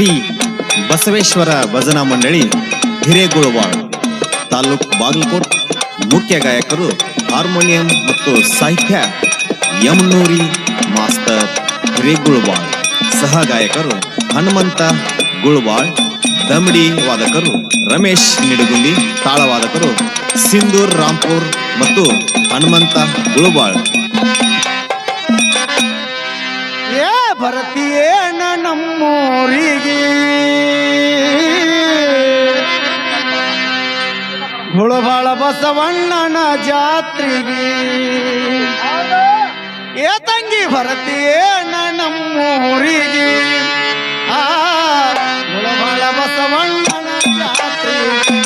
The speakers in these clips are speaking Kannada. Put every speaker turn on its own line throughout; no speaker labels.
ಶ್ರೀ ಬಸವೇಶ್ವರ ಭಜನಾ ಮಂಡಳಿ ಹಿರೇಗುಳವಾಳ್ ತಾಲೂಕ್ ಬಾಗಲಕೋಟ್. ಮುಖ್ಯ ಗಾಯಕರು ಹಾರ್ಮೋನಿಯಂ ಮತ್ತು ಸಾಹಿತ್ಯ ಯಮನೂರಿ ಮಾಸ್ತರ್ ಹಿರೇಗುಳವಾಳ್. ಸಹ ಗಾಯಕರು ಹನುಮಂತ ಗುಳವಾಳ್. ದಮಡಿ ವಾದಕರು ರಮೇಶ್ ನಿಡಗುಂದಿ. ತಾಳವಾದಕರು ಸಿಂಧೂರ್ ರಾಂಪುರ್ ಮತ್ತು ಹನುಮಂತ ಗುಳವಾಳ್.
ಭರತಿಯೇನ ನಮ್ಮೂರಿಗೆ ಗುಳಬಾಳ ಬಸವಣ್ಣನ ಜಾತ್ರೆಗೆ. ಏ ತಂಗಿ ಭರತಿಯೇನ ನಮ್ಮೂರಿಗೆ ಗುಳಬಾಳ ಬಸವಣ್ಣನ ಜಾತ್ರೆಗೆ.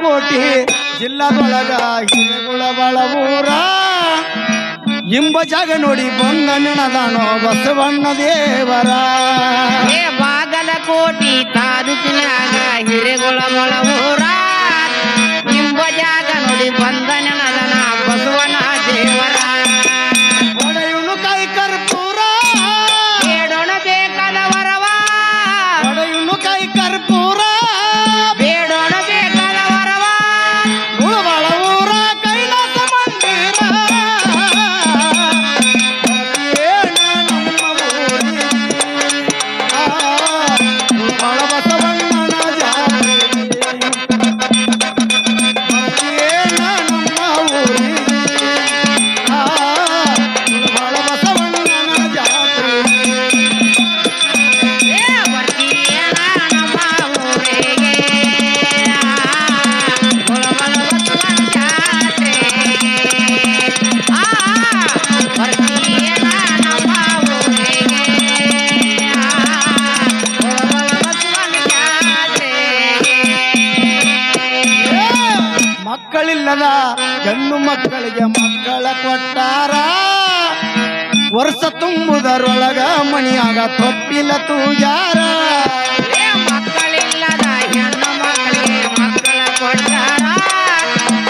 ಕೋಟಿ ಜಿಲ್ಲಾದೊಳಗ ಹಿರೇಗುಳಬಾಳ ಊರ ಇಂಬ ಜಾಗ ನೋಡಿ ಬಂದ ನೆನದಾನೋ ಬಸವಣ್ಣ ದೇವರ.
ಬಾಗಲಕೋಟಿ ತಾಲೂಕಿನಾಗ ಹಿರೇಗುಳಬಾಳ ಊರ ಇಂಬ ಜಾಗ ನೋಡಿ ಬಂದ ನೆನದಾನ ಬಸವಣ್ಣ ದೇವರ.
ಒಡೆಯುನು ಕೈ ಕರ್ಪೂರ
ಬೇಡೋಣ ಬೇಕಾದ ವರವ.
ಒಡೆಯುನು ಕೈ ಕರ್ಪೂರ
ಬೇಡೋಣ ಬೇಕಾದ ವರವ.
ಗುಳಬಾಳ ಊರ ಕೈಲಾಸ ಮಂದಿರ. ಗುಳಬಾಳ ಬಸವಣ್ಣನ ಜಾತ್ರೆಗೆ. ನಮ್ಮ ಊರಿಗೆ ಗುಳಬಾಳ ಬಸವಣ್ಣನ ಜಾತ್ರೆಗೆ.
ಬರ್ತೀಯನ ನಮ್ಮ ಊರಿಗೆ ಗುಳಬಾಳ ಬಸವಣ್ಣ ಜಾತ್ರೆಗೆ. ಬರ್ತೀಯನ ನಮ್ಮ ಊರಿಗೆ ಗುಳಬಾಳ ಬಸವಣ್ಣ ಜಾತ್ರೆಗೆ.
ಮಕ್ಕಳಿಲ್ಲದ ಹೆಣ್ಣು ಮಕ್ಕಳಿಗೆ ಮಕ್ಕಳ ಕೊಟ್ಟಾರ. ವರ್ಷ ತುಂಬುದರೊಳಗ ಮಣಿಯಾಗ ತೊಟ್ಟಿಲ ತೂಜಾರ.
ಮಕ್ಕಳಿಲ್ಲದ ಹೆಣ್ಣು ಮಕ್ಕಳಿಗೆ ಮಕ್ಕಳ ಕೊಟ್ಟಾರ.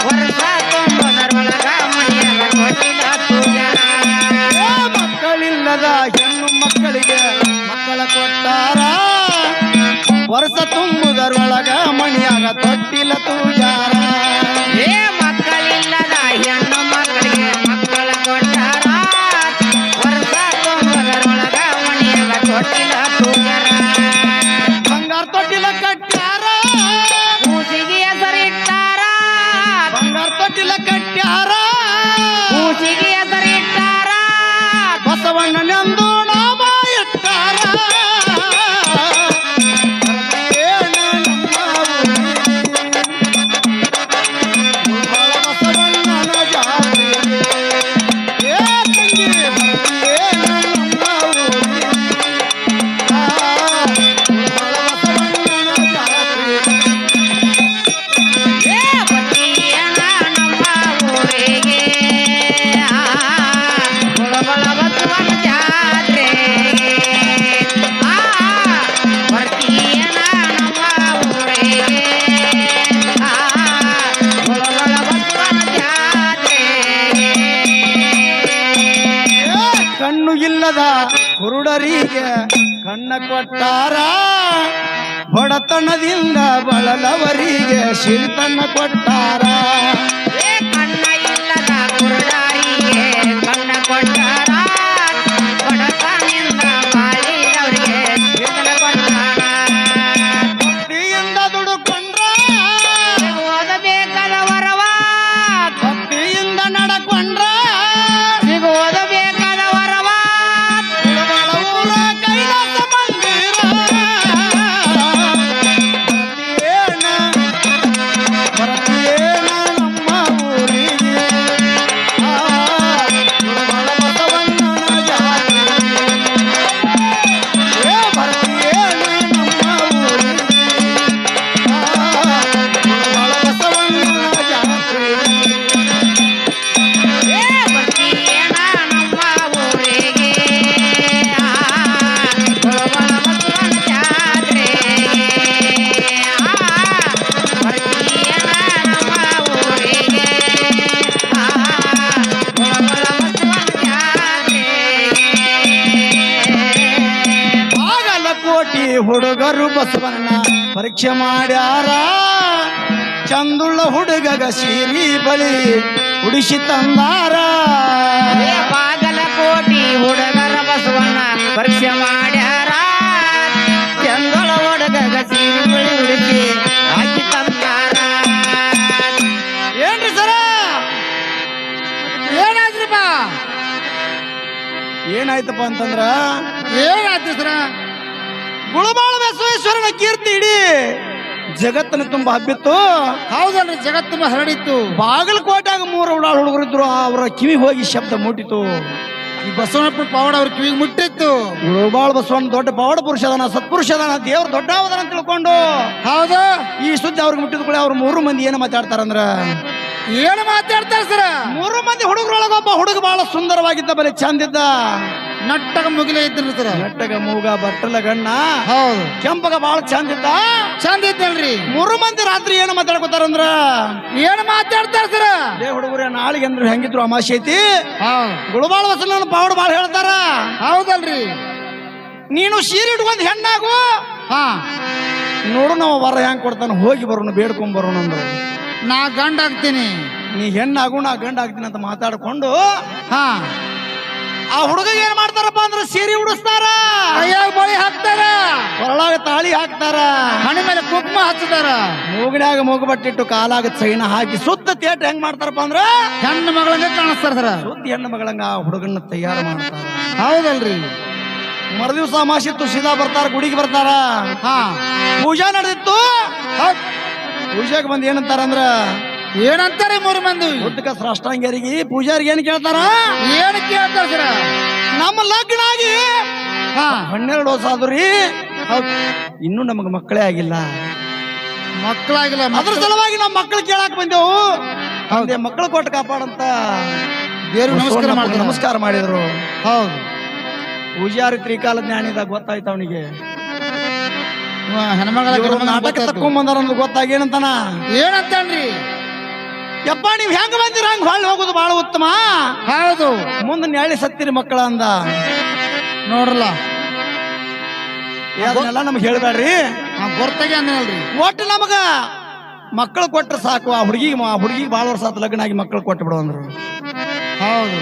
ವರ್ಷ ತುಂಬದರೊಳಗ ಮನೆಯಾಗ ಕೊಟ್ಟಿಲ್ಲ ತೂಜಾರ.
ಮಕ್ಕಳಿಲ್ಲದ ಹೆಣ್ಣು ಮಕ್ಕಳಿಗೆ ಮಕ್ಕಳ ಕೊಟ್ಟಾರ. ವರ್ಷ ತುಂಬುದರೊಳಗ ಮಣಿಯಾಗ ತೊಟ್ಟಿಲ ತೂಜಾರ.
ಮಕ್ಕಳಿಲ್ಲದ ಹೆಣ್ಣು ಮಕ್ಕಳಿಗೆ ಮಕ್ಕಳ ಕೊಟ್ಟಾರ. ವರ್ಷ ತುಂಬದರೊಳಗ ಮನೆಯಾಗ ಕೊಟ್ಟಿಲ್ಲ ತೂಜಾರ.
ಬಂಗಾರ ತೊಟ್ಟಿಲ ಕಟ್ಟ್ಯಾರ.
ಕೂಸಿಗೆ ಹೆಸರಿಟ್ಟಾರ.
ಬಂಗಾರ ತೊಟ್ಟಿಲ ಕಟ್ಟ್ಯಾರ.
ಕೂಸಿಗೆ ಹೆಸರಿಟ್ಟಾರ.
ಬಸವಣ್ಣನೆಂದು ನಾಮ ಇಟ್ಟಾರ. ನಮ್ಮ ಊರಿಗೆ ಬಡವರಿಗೆ ಕಣ್ಣ ಕೊಟ್ಟಾರ ಬಡತನದಿಂದ ಬಳಲವರಿಗೆ ಸಿರಿತನ ಕೊಟ್ಟಾರ
ಏ ಕಣ್ಣ ಇಲ್ಲದ ಕುರುಡರಿಗೆ ಕಣ್ಣ ಕೊಟ್ಟಾರ ಬಡತನಿಂದ ಬಾಳಿದವರಿಗೆ ಸಿರಿತನ ಕೊಟ್ಟಾರ
ಭಕ್ತಿಯಿಂದ ದುಡುಕೊಂಡ್ರ
ಓದಬೇಕಾದ ವರವ
ಭಕ್ತಿಯಿಂದ ನಡಕೊಂಡ್ರ
ಸಿಗೋದು ಬೇಕಾದ ವರವ
ಕುಳಗಳ ಊರ ಕೈಲಾಸ ಮಂದಿರ ಬರತೇನ ನಮ್ಮ ಊರಿಗೆ ಕುಳಗಳ ಬಸವಣ್ಣನ ಜಾತ್ರೆ ಬರತೇನ ನಮ್ಮ ಊರಿಗೆ ಕುಳಗಳ ಬಸವಣ್ಣನ ಜಾತ್ರೆ
ಏ ಬರ್ತೀಯೇನ ನಮ್ಮ ಊರಿಗೆ ಕುಳಗಳ ಬಸವನ ಜಾತ್ರೆಗೆ ಬರ್ತೀಯೇನ ನಮ್ಮ ಊರಿಗೆ ಕುಳಗಳ ಬಸವನ ಜಾತ್ರೆಗೆ
ಬಾಗಲಕೋಟಿ ಹುಡುಗರು ಬಸವಣ್ಣ ಪರೀಕ್ಷೆ ಮಾಡ್ಯಾರ ಚಂದುಳ್ಳ ಹುಡುಗಗ ಸೀರಿ ಬಳಿ ಉಡಿಸಿ ತಂದಾರ
ಏ ಬಾಗಲಕೋಟಿ ಹುಡುಗರ ಬಸವಣ್ಣ ಪರೀಕ್ಷೆ ಮಾಡ್ಯಾರ ಚಂದೊಳ ಹುಡುಗಗ ಸೀರೆ ಬಿಳಿ ಉಡಿಸಿ ಹಾಕಿ ತಂದಾರ
ಏನ್ರಿ ಸರ
ಏನಾದ್ರಿಪ್ಪ
ಏನಾಯ್ತಪ್ಪ ಅಂತಂದ್ರ
ಏನಾಯ್ತು ಸರ
ಗುಳಬಾಳ ಬಸವೇಶ್ವರನ ಕೀರ್ತಿ ಇಡೀ ಜಗತ್ತನ ತುಂಬಾ ಹಬ್ಬಿತ್ತು
ಹೌದಲ್ರಿ ಜಗತ್ತು ಹರಡಿತ್ತು
ಬಾಗಲಕೋಟ್ಯಾಗ 3 ಉಡಾಳ ಹುಡುಗರಿದ್ರು ಅವರ ಕಿವಿ ಹೋಗಿ ಶಬ್ದ ಮುಟ್ಟಿತು
ಈ ಬಸವಣ್ಣಪ್ಪ ಪವಾಡ ಅವ್ರ ಕಿವಿಗೆ ಮುಟ್ಟಿತ್ತು
ಗುಳಬಾಳ ಬಸವಣ್ಣ ದೊಡ್ಡ ಪವಾಡ ಪುರುಷ ಅದಾನ ಸತ್ಪುರುಷ ಅದಾನ ದೇವ್ರ ದೊಡ್ಡ ಅವದಾನ ಅಂತ ತಿಳ್ಕೊಂಡು
ಹೌದು
ಈ ಸುದ್ದಿ ಅವ್ರಿಗೆ ಮುಟ್ಟಿದ ಕೂಡ ಅವ್ರು 3 ಮಂದಿ ಏನು ಮಾತಾಡ್ತಾರಂದ್ರ
ಏನು ಮಾತಾಡ್ತಾರ ಸರ
3 ಮಂದಿ ಹುಡುಗರೊಳಗ ಒಬ್ಬ ಹುಡುಗ ಬಹಳ ಸುಂದರವಾಗಿದ್ದ ಬರೀ ಚಂದಿದ್ದ
ನಟ್ಟಗ ಮುಗಿಲೇ ಇದ್ರಿ ಸರ
ನೆಟ್ಟಗ ಮೂಗ ಬಟ್ಟಲ ಗಣ್ಣ
ಹೌದು
ಕೆಂಪಗ ಬಹಳ ಚಂದಿದ್ದ
ಚಂದ ಇದ್ದಲ್ರಿ
3 ಮಂದಿ ರಾತ್ರಿ ಏನು ಮಾತಾಡ್ಕೊತಾರಂದ್ರ
ಏನು ಮಾತಾಡ್ತಾರ ಸರ
ಏ ಹುಡುಗರೇ ನಾಳೆಗೆ ಅಂದ್ರು ಹೆಂಗಿದ್ರು ಅಮಾಶೆ ಐತಿ
ಹೌದು
ಗುಳಬಾಳ ಬಸವಣ್ಣನ ಪಾವಡ ಬಾಳ ಹೇಳ್ತಾರ
ಹೌದಲ್ರಿ
ನೀನು ಸೀರೆ ಉಟ್ಕೊಂಡ್ ಹೆಣ್ಣಾಗು
ಹಾ
ನೋಡು ನಾವು ವರ ಹೆಂಗ್ ಕೊಡ್ತಾನ ಹೋಗಿ ಬರೋಣ ಬೇಡ್ಕೊಂಡ್ ಬರೋಣ ಅಂದ್ರು
ನಾ ಗಂಡ ಆಗ್ತೀನಿ
ನೀ ಹೆಣ್ಣಾಗು ನಾ ಗಂಡ ಆಗ್ತೀನಿ ಅಂತ ಮಾತಾಡ್ಕೊಂಡು
ಹಾ
ಆ ಹುಡುಗ ಏನ್ ಮಾಡ್ತಾರಪ್ಪ ಅಂದ್ರೆ ಸೀರೆ ಉಡಿಸ್ತಾರ
ಕೈಯಾಗ ಬಳಿ ಹಾಕ್ತಾರ
ಹೊರಳಾಗ ತಾಳಿ ಹಾಕ್ತಾರ
ಮನೆ ಮೇಲೆ ಕುಂಕುಮ ಹಚ್ಚತಾರ
ಮೂಗನ್ಯಾಗ ಮೂಗು ಬಟ್ಟಿಟ್ಟು ಕಾಲಾಗ ಚೈನ ಹಾಕಿ ಸುತ್ತ ತೇಟ್ ಹೆಂಗ್ ಮಾಡ್ತಾರಪ್ಪ ಅಂದ್ರ
ಹೆಣ್ಣು ಮಗಳಂಗ ಕಾಣಿಸ್ತಾರ ಸರ
ಸುತ್ತ ಹೆಣ್ಣು ಮಗಳಂಗ ಆ ಹುಡುಗನ್ನ ತಯಾರು ಮಾಡ್ತಾರ
ಹೌದಲ್ರಿ
ಮರುದಿವ್ಸ ಅಮಾಸಿತ್ತು ಸೀದಾ ಬರ್ತಾರ ಗುಡಿಗೆ ಬರ್ತಾರ
ಹಾ
ಪೂಜಾ ನಡೆದಿತ್ತು
ಹೌದ್.
ಪೂಜೆಗೆ ಬಂದ್ ಏನಂತಾರಂದ್ರ
ಏನಂತಾರೆ 3 ಮಂದಿ
ಹುಟ್ಟಕ ಸಾಷ್ಟಾಂಗರಿಗೆ ಪೂಜಾರಿಗೆ ಏನ್ ಕೇಳ್ತಾರ
ಏನು ಕೇಳ್ತಾರ ಸರ
ನಮ್ಮ ಲಗ್ನ ಆಗಿ
ಹಾ
12 ವರ್ಷ ಆದ್ರಿ ಇನ್ನೂ ನಮಗ ಮಕ್ಕಳೇ ಆಗಿಲ್ಲ
ಮಕ್ಕಳಾಗಿಲ್ಲ
ಅದ್ರ ಸಲುವಾಗಿ ನಮ್ಮ ಮಕ್ಕಳು ಕೇಳಾಕ್ ಬಂದೆವು ಹೌದೇ ಮಕ್ಕಳು ಕೊಟ್ಟು ಕಾಪಾಡಂತ
ದೇವ್ರಿಗೆ ನಮಸ್ಕಾರ ಮಾಡ್ತಾರೆ
ನಮಸ್ಕಾರ ಮಾಡಿದ್ರು
ಹೌದು
ಪೂಜಾರಿ ತ್ರಿಕಾಲ ಜ್ಞಾನಿದಾಗ ಗೊತ್ತಾಯ್ತು ಅವನಿಗೆ
ಹೆಣ್ಮಗಳ
ನಾಟಕ ತಕ್ಕೊಂಡ್ ಬಂದಾರ ಅನ್ನೋದು ಗೊತ್ತಾಗಿ ಏನಂತಾನ
ಏನಂತನ್ರಿ
ಯಪ್ಪ ನೀವ್ ಹೆಂಗ್ ಬಂದಿರ ಹಂಗ ಹೊಳ್ಳಿ ಹೋಗುದು ಬಹಳ ಉತ್ತಮ
ಹೌದು
ಮುಂದೆ ನ್ಯಾಳಿ ಸತ್ತಿರಿ ಮಕ್ಕಳ ಅಂದ
ನೋಡ್ರಲ್ಲ
ಅದನ್ನೆಲ್ಲ ನಮ್ಗೆ ಹೇಳ್ಬೇಡ್ರಿ
ಗೊತ್ತಾಗಿ ಅಂದನಲ್ರಿ
ಒಟ್ಟು ನಮಗ ಮಕ್ಕಳು ಕೊಟ್ರೆ ಸಾಕು ಆ ಹುಡುಗಿಗೆ ಭಾಳ ವರ್ಷ ಆತ ಲಗ್ನ ಆಗಿ ಮಕ್ಕಳು ಕೊಟ್ಟು ಬಿಡು ಅಂದ್ರು
ಹೌದು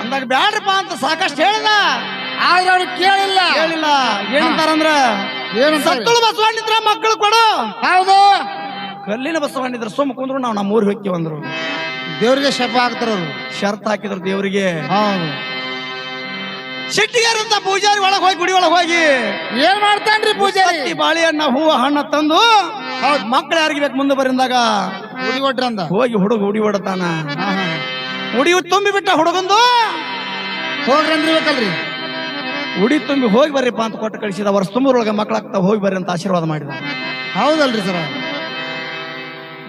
ಅಂದಾಗ ಬ್ಯಾಡ್ರಪ್ಪ ಅಂತ ಸಾಕಷ್ಟು ಹೇಳ್ದ
ಆದ್ರೆ ಅವ್ರು ಕೇಳಿಲ್ಲ
ಹೇಳಿಲ್ಲ ಏನಂತಾರಂದ್ರ
ಏನಂತ
ಸತ್ತುಳು ಬಸವಣ್ಣಿದ್ರ ಮಕ್ಕಳು ಕೊಡು
ಹೌದು
ಕಲ್ಲಿನ ಬಸವಣ್ಣಿದ್ರ ಸುಮ್ಮ ಕುಂದ್ರು ನಾವು ನಮ್ಮೂರ್ ಹೊಕ್ಕಿ ಅಂದ್ರು
ದೇವ್ರಿಗೆ ಶಪ ಹಾಕ್ತಾರ ಅವ್ರು
ಶರ್ತ್ ಹಾಕಿದ್ರು ದೇವರಿಗೆ
ಹೌದು
ಸಿಟ್ಟಿಗೆರಂತ ಪೂಜಾರಿ ಒಳಗ್ ಹೋಗಿ ಗುಡಿ ಒಳಗ್ ಹೋಗಿ
ಏನ್ ಮಾಡ್ತಾನ್ರಿ ಪೂಜಾರಿ
ಸತ್ತಿ ಬಾಳೆಹಣ್ಣ ಹೂವ ಹಣ್ಣ ತಂದು ಹೌದ್ ಮಕ್ಳು ಯಾರಿಗೆ ಬೇಕು ಮುಂದೆ ಬರಿಂದಾಗ
ಹುಡಿ ಕೊಟ್ರಂದ
ಹೋಗಿ ಹುಡುಗ ಉಡಿ ಹೊಡತಾನ ಉಡಿ ತುಂಬಿ ಬಿಟ್ಟ ಹುಡುಗಂದು
ಹೋಗ್ರಿ ಅಂದ್ರಿಬೇಕಲ್ರಿ
ಉಡಿ ತುಂಬಿ ಹೋಗಿ ಬರ್ರಿಪ್ಪ ಅಂತ ಕೊಟ್ಟು ಕಳಿಸಿದ ವರ್ಷ ತುಂಬರೊಳಗೆ ಮಕ್ಕಳಾಗ್ತಾ ಹೋಗಿ ಬರ್ರಿ ಅಂತ ಆಶೀರ್ವಾದ ಮಾಡಿದ
ಹೌದಲ್ರಿ ಸರ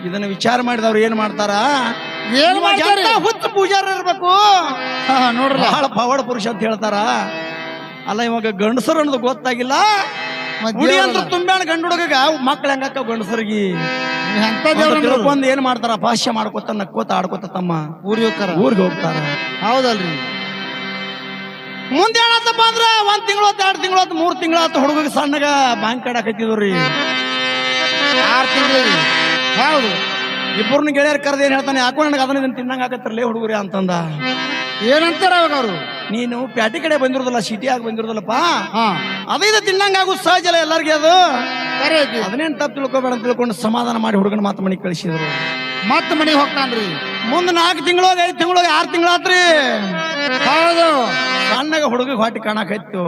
ಇದನ್ನ ವಿಚಾರ ಮಾಡಿದವ್ರು ಏನ್ ಮಾಡ್ತಾರ
ಏನ್ ಮಾಡ್ತಾರ
ಹುಚ್ಚ ಪೂಜಾರ ಇರ್ಬೇಕು
ನೋಡ್ರಿ
ಬಹಳ ಪವಾಡ ಪುರುಷ ಅಂತ ಹೇಳ್ತಾರ ಅಲ್ಲ ಇವಾಗ ಗಂಡಸರು ಅನ್ನೋದು ಗೊತ್ತಾಗಿಲ್ಲ ಉಡಿ ಅಂತ ತುಂಬ್ಯಾಣ ಗಂಡು ಹುಡುಗ ಮಕ್ಳು ಹೆಂಗಕ್ಕ ಗಂಡಸರಿಗೆ
ಎಂತ ದೇವ್ರ
ಒಂದ್ ಏನ್ ಮಾಡ್ತಾರ ಭಾಷ್ಯ ಮಾಡ್ಕೊತ ನಕ್ಕೋತ ಆಡ್ಕೋತ ತಮ್ಮ
ಊರಿಗೆ ಹೋಗ್ತಾರ
ಊರಿಗೆ ಹೋಗ್ತಾರ
ಹೌದಲ್ರಿ
ಮುಂದೆ ಏನಾತಪ್ಪ ಅಂದ್ರ 1 ತಿಂಗಳು 2 ತಿಂಗಳು 3 ತಿಂಗಳಾತ ಹುಡುಗ ಸಣ್ಣಗ ಬ್ಯಾಂಕ್ ಕಾಡಕತ್ತಿದ್ರಿ
6 ತಿಂಗಳಿಗೆ ಹೌದು
ಇಬ್ಬರನ್ನ ಗೆಳೆಯರ್ ಕರೆದ ಏನ್ ಹೇಳ್ತಾನೆ ಯಾಕೋ ನನಗೆ ಅದನ್ನ ತಿನ್ನಂಗ ಆಗತ್ತಿರಲೇ ಹುಡುಗರೇ ಅಂತಂದ.
ಏನಂತಾರ ಅವಾಗ ಅವರು
ನೀನು ಪ್ಯಾಟಿ ಕಡೆ ಬಂದಿರೋದಲ್ಲ ಸಿಟಿಯಾಗಿ ಬಂದಿರೋದಲ್ಲಪ್ಪ
ಹಾ
ಅದೇ ತಿನ್ನಂಗ ಆಗು ಸಹಜ ಅಲ್ಲ ಎಲ್ಲರಿಗೆ ಅದು.
ಸರಿ ಐತಿ.
ಅದನ್ನೇನ್ ತಪ್ಪು ತಿಳ್ಕೊಬೇಡ ಅಂತ ತಿಳ್ಕೊಂಡು ಸಮಾಧಾನ ಮಾಡಿ ಹುಡುಗನ ಮಾತು ಮನೆಗೆ ಕಳಿಸಿದ್ರು.
ಮತ್ತ ಮನೆಗೆ ಹೋಗ್ತಾನ್ರಿ.
ಮುಂದ್ 4 ತಿಂಗಳೋಗ 5 ತಿಂಗಳೋಗ 6 ತಿಂಗಳಾತ್ರಿ.
ಹೌದು
ಸಣ್ಣಗ ಹುಡುಗ ಹೊಟ್ಟಿ ಕಾಣಕೈತು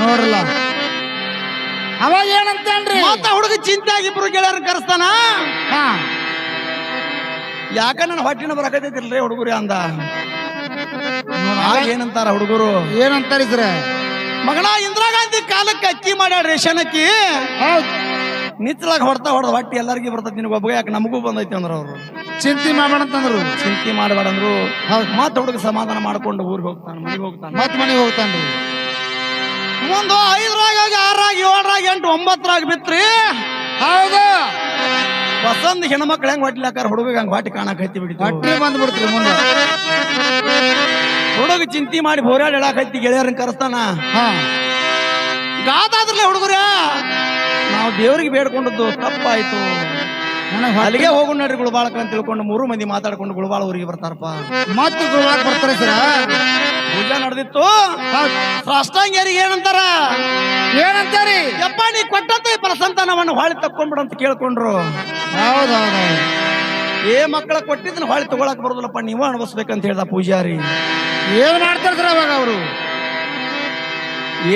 ನೋಡ್ರಲ್ಲ. ಅವಾಗ ಏನಂತಾನ್ರಿ
ಮತ್ತ ಹುಡುಗ ಚಿಂತೆ ಆಗಿ ಇಬ್ರು ಗೆಳೆಯರ್ ಕರೆಸ್ತಾನ.
ಹಾ
ಯಾಕ ನನ್ನ ಹೊಟ್ಟಿನ ಬರಕತ್ತೈತಿಲ್ರಿ ಹುಡುಗರಿ ಅಂದ. ಆಗ ಏನಂತಾರ ಹುಡುಗರು
ಏನಂತಾರಿ ಸರ
ಮಗನ ಇಂದಿರಾ ಗಾಂಧಿ ಕಾಲಕ್ಕೆ ಅಕ್ಕಿ ಮಾಡ್ಯಾಳ ರೇಷನ್ ಅಕ್ಕಿ
ಹೌದ್
ನಿತ್ಲಾಗ ಹೊಡ್ತಾ ಹೊಟ್ಟಿ ಎಲ್ಲರಿಗೂ ಬರ್ತೈತಿ ನಿನಗೆ ಒಬ್ಬ ಯಾಕೆ ನಮಗೂ ಬಂದೈತಿ ಅಂದ್ರ ಅವ್ರು.
ಚಿಂತೆ ಮಾಡ್ಬೇಡ ಅಂತಂದ್ರು.
ಚಿಂತೆ ಮಾಡಬೇಡ ಅಂದ್ರು.
ಹೌದ್
ಮತ್ತ ಹುಡುಗ ಸಮಾಧಾನ ಮಾಡ್ಕೊಂಡು ಊರಿಗೆ ಹೋಗ್ತಾನ ಮನೆಗೆ ಹೋಗ್ತಾನ.
ಮತ್ ಮನೆಗೆ ಹೋಗ್ತಾನ್ರಿ.
ಮುಂದ 5ರಾಗ 6ರಾಗ 7ರಾಗ 8 9ರಾಗ ಬಿತ್ರಿ.
ಹೌದು
ಬಸಂದ್ ಹೆಣ್ಮಕ್ಳು ಹೆಂಗ್ ಹೊಟ್ಲಾಕಾರ ಹುಡುಗ ಹಂಗ ಹೊಟ್ಟಿ ಕಾಣಕೈತಿ ಬಿಡಿತು.
ಹೊಟ್ಟಿ ಬಂದ್ಬಿಡ್ತ್ರಿ ಮುಂದೆ.
ಹುಡುಗ ಚಿಂತೆ ಮಾಡಿ ಬೋರ್ಯಾಡ್ ಹೇಳಾಕೈತಿ ಗೆಳೆಯರನ್ನ ಕರೆಸ್ತಾನ.
ಹಾ
ಗಾದಾದ್ರಲ್ಲೇ ಹುಡುಗರ ನಾವು ದೇವ್ರಿಗೆ ಬೇಡ್ಕೊಂಡದ್ದು ತಪ್ಪಾಯ್ತು,
ನನಗೆ
ಅಲ್ಲಿಗೆ ಹೋಗು ನಡ್ರಿ ಗುಳಬಾಳಕ ಅಂತ ತಿಳ್ಕೊಂಡು 3 ಮಂದಿ ಮಾತಾಡ್ಕೊಂಡು ಗುಳಬಾಳ ಊರಿಗೆ ಬರ್ತಾರಪ್ಪ.
ಮತ್ತೆ ಗುರುವಾರ ಬರ್ತಾರೆ ಸರ.
ಪೂಜಾ ನಡೆದಿತ್ತು.
ಹೌದ್
ಸಾಷ್ಟಾಂಗರಿಗೆ ಏನಂತಾರ
ಏನಂತಾರಿ
ಯಪ್ಪ ನೀ ಕೊಟ್ಟಂತ ಈ ಪ್ರಸಂತಾನವನ್ನು ಹೊಳಿ ತಕ್ಕೊಂಡ್ಬಿಡು ಅಂತ ಕೇಳ್ಕೊಂಡ್ರು.
ಹೌದ್ ಹೌದು
ಏ ಮಕ್ಕಳ ಕೊಟ್ಟಿದ್ದನ್ನ ಹೊಳಿ ತಗೊಳಕ್ ಬರೋದಿಲ್ಲಪ್ಪ ನೀವು ಅನುಭವಿಸ್ಬೇಕಂತ ಹೇಳ್ದ ಪೂಜಾರಿ.
ಏನ್ ಮಾಡ್ತಾರ ಸರ್ ಅವಾಗ ಅವರು?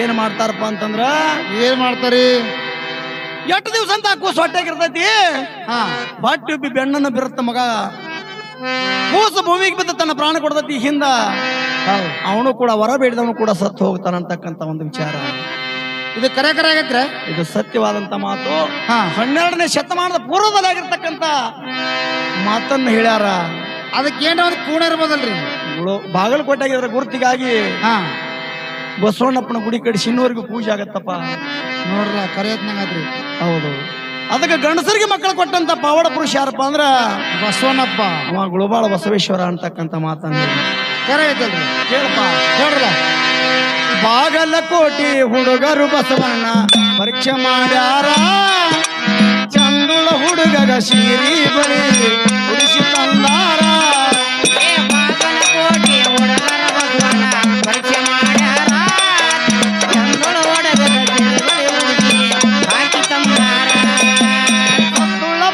ಏನ್ ಮಾಡ್ತಾರಪ್ಪ ಅಂತಂದ್ರ
ಏನ್ ಮಾಡ್ತಾರಿ?
8 ದಿವಸ ಅಂತ ಕೂಸು ಹೊಟ್ಟೆಗಿರ್ತೈತಿ.
ಹಾ
ಹೊಟ್ಟೆ ಉಬ್ಬಿ ಬೆಣ್ಣನ್ನು ಬಿರುತ್ತ ಮಗ. ಕೂಸು ಭೂಮಿಗೆ ಬಿದ್ದ ತನ್ನ ಪ್ರಾಣ ಕೊಡ್ತೈತಿ. ಹಿಂದ
ಹೌದು
ಅವನು ಕೂಡ ಹೊರ ಬೇಡಿದವನು ಕೂಡ ಸತ್ತು ಹೋಗ್ತಾನಂತಕ್ಕಂತ ಒಂದು ವಿಚಾರ.
ಇದು ಕರೆ ಕರೆ ಆಗೈತ್ರ.
ಇದು ಸತ್ಯವಾದಂತ ಮಾತು.
ಹಾ
12ನೇ ಶತಮಾನದ ಪೂರ್ವದಲ್ಲಿ ಆಗಿರ್ತಕ್ಕಂತ ಮಾತನ್ನು ಹೇಳ್ಯಾರ.
ಅದಕ್ಕೆ ಏನ್ರ ಒಂದು ಕೂಣ ಇರ್ಬೋದಲ್ರಿ.
ಬಾಗಲಕೋಟೆಗಿದ್ರ ಗುರುತಿಗಾಗಿ
ಹಾ
ಬಸವಣ್ಣಪ್ಪನ ಗುಡಿ ಕಡೆ ಇನ್ನೂವರೆಗೂ ಪೂಜೆ ಆಗತ್ತಪ್ಪ.
ನೋಡ್ರಲ್ಲ ಕರೆ ಯತ್ನಾಗತ್ರಿ.
ಹೌದು. ಅದಕ್ಕೆ ಗಂಡಸರಿಗೆ ಮಕ್ಕಳು ಕೊಟ್ಟಂತ ಪಾವಡ ಪುರುಷ ಯಾರಪ್ಪ ಅಂದ್ರ
ಬಸವಣ್ಣಪ್ಪ.
ಅವ ಗುಳಬಾಳ ಬಸವೇಶ್ವರ ಅಂತಕ್ಕಂತ ಮಾತನ್ನ
ಕರೆ ಐತಲ್ರಿ.
ಕೇಳಪ್ಪ.
ನೋಡ್ರಲ್ಲ
ಬಾಗಲಕೋಟೆ ಹುಡುಗರು ಬಸವಣ್ಣ ಪರೀಕ್ಷೆ ಮಾಡ್ಯಾರ. ಚಂದುಳ ಹುಡುಗಗ ಶೀರಿ ಬಳಿ ಉಡಿಸಿ ತಂದಾರ.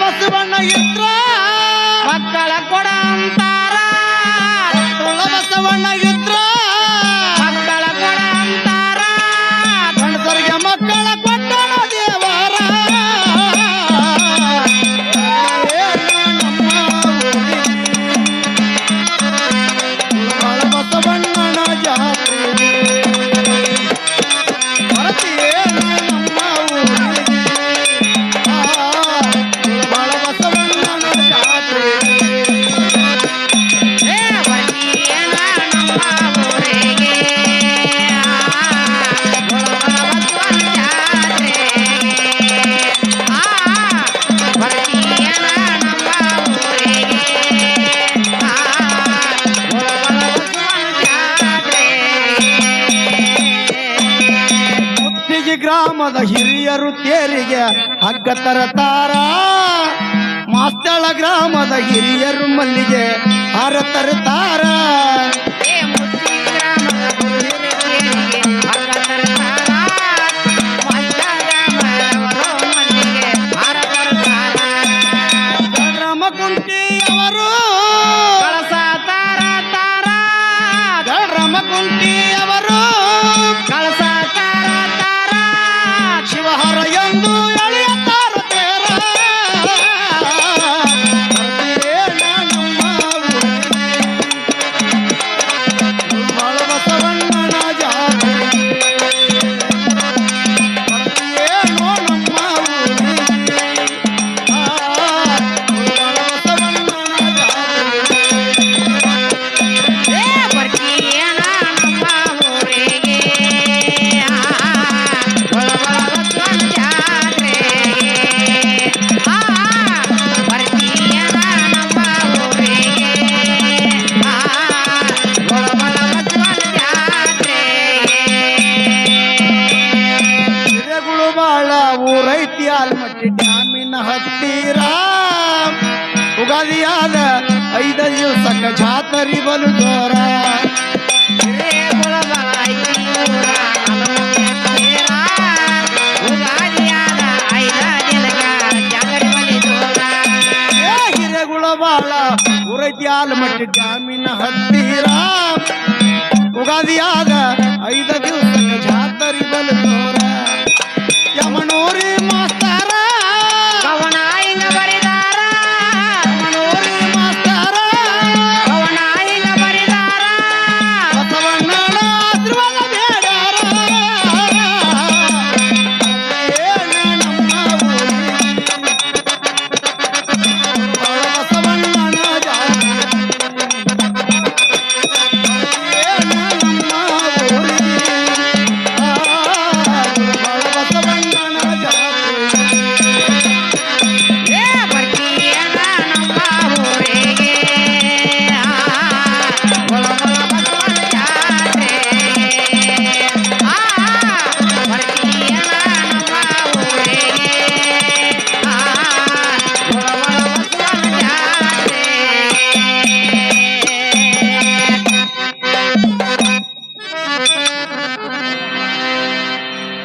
ಬಸವಣ್ಣ ಇದ್ರ
ಮಕ್ಕಳ ಕೊಡ ಅಂತಾರ.
ಬಸವಣ್ಣ ಇದ್ರ
ಮಕ್ಕಳ ಕೊಡ ಅಂತಾರ.
ಗಂಡಸರಿಗೆ ಮಕ್ಕಳ ಕೊಟ್ಟಣ ದೇವರ. ಬಸವಣ್ಣನ ಜಾತ್ರೆ ಬರತೀಯೇನ ನಮ್ಮ ಊರಿಗೆ. ಬಸವಣ್ಣನ ಜಾತ್ರೆ ಗ್ರಾಮದ ಹಿರಿಯರು ತೇರಿಗೆ ಹಗ್ಗ ತರತಾರ. ಮಾಸ್ತಳ ಗ್ರಾಮದ ಹಿರಿಯರು ಮಲ್ಲಿಗೆ ಹಾರ ತರುತ್ತಾರ. ರಮಕುಂಟಿಯವರು ರಮಕುಂಟಿಯವರು ಶಿವಹರ ಎಂದು ಎಳೆಯುತ್ತಾರ ತೇರ. ನಮ್ಮ ಊರೈತಿ ಆಲ್ಮಟ್ಟಿ ಡ್ಯಾಮಿನ ಹತ್ತಿರ ಉಗಾದಿಯಾದ 5 ದಿವಸಕ್ಕ ಜಾತರಿ ಬಲು ಜೋರ ಹಿರೇಗುಳಬಾಳ ಊರೈತಿ ಆಲ್ಮಟ್ಟಿ ಡ್ಯಾಮಿನ ಹತ್ತಿರ ಉಗಾದಿಯಾದ